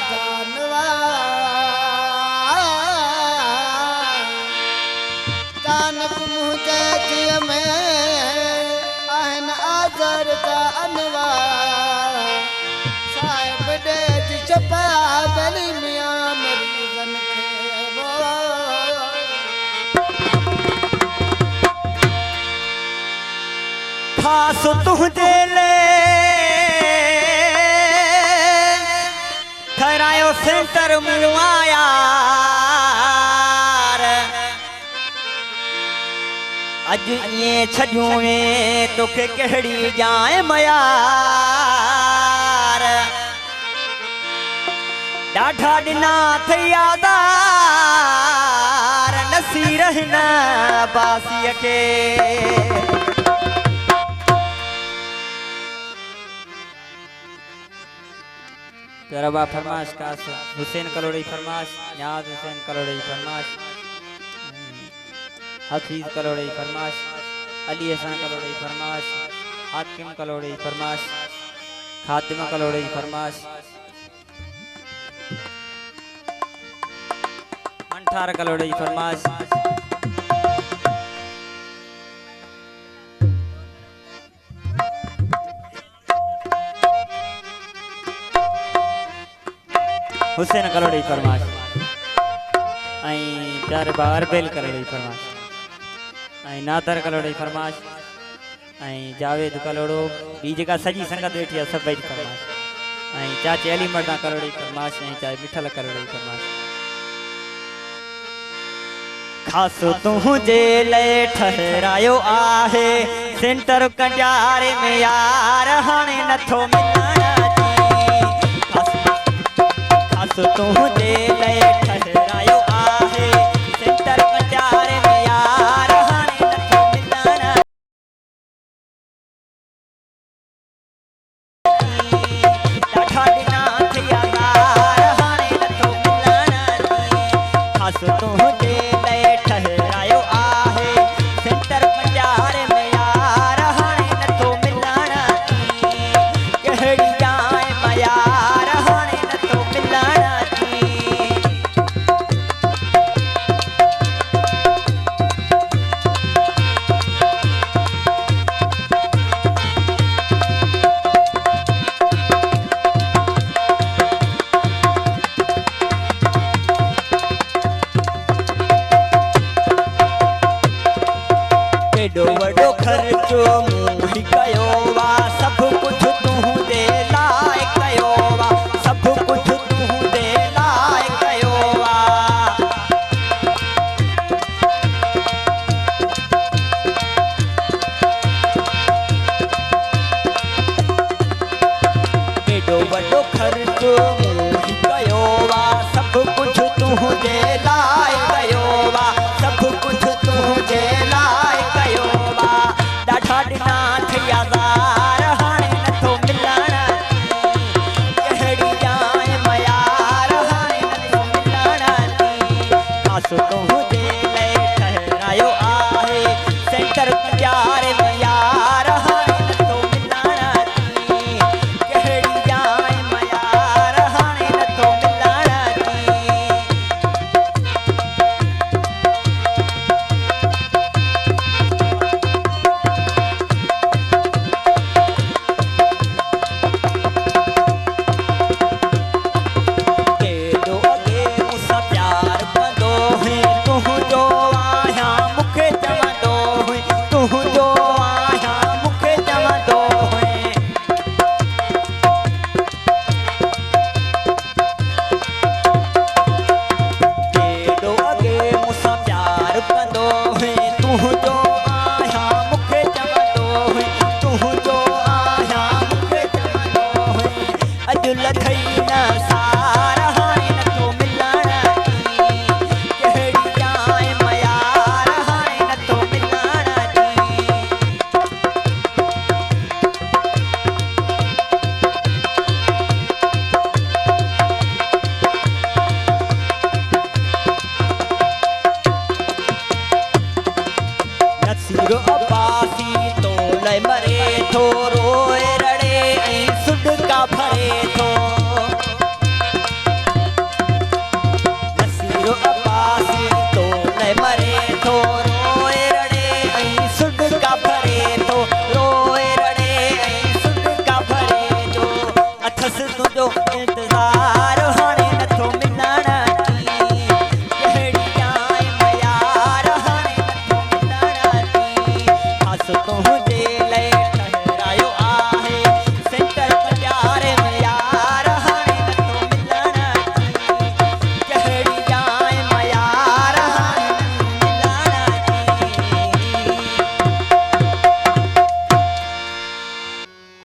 जानवा जानब मुझे जिय में आहन आजर का अनवा साहिब दे छपा गली मियां मरीजन के वो खास तुझे ले ठहरायो सेंटर मुआया अज ये छजूं में तोखे केड़ी जाए मयार डाठा दिना थयादार नसी रहना बासी के तरबा फरमाश कास हुसैन कलोड़ी फरमाश नियाज हुसैन कलोड़ी फरमाश हफीज कलोड़ी फरमाश अली हसन कलोड़ी फरमाश हाकिम कलोड़ी फरमाश खातिमा कलोड़ी फरमाश मंठार कलोड़ी फरमाश हुसैन कलोड़ी फरमाश आई प्यारे बार बेल कलोड़ी फरमाश आई नादर कलोड़ी फरमाश आई जावेद कलोड़ो बी जगह सजी संगत बैठी है सब बैठ फरमाश आई चाचे अली मर्दा कलोड़ी फरमाश आई चाचे मिठल कलोड़ी फरमाश खास तुझे ले ठहरायो आहे सेंटर कंजारे में यार हाने नथो मिलना तुझे ले ठहरायो आहे सेंटर कंजारे में यार हाने नथो मिलना डाठा दिना थयादार हाने नथो मिलना खास तुझे ले ठहरायो आहे सेंटर कंजारे में यार हाने नथो मिलना केड़ी जाए मयार हाने नथो मिलना वडो खर्चो मुही कयो वा सब कुछ तू दे लाए कयो वा सब कुछ तू दे लाए कयो वा एडो वडो खर्चो मुही कयो वा सब कुछ तू दे लाए कयो वा सब कुछ तू दे लाए कयो डाठा दिना थयादार हाने नथो मिलना केड़ी जाए मयार हाने नथो मिलना खास तुझे ले ठहरायो आहे सेंटर कंजारे में यार हाने नथो मिलना केड़ी जाए मयार हाने नथो मिलना लथई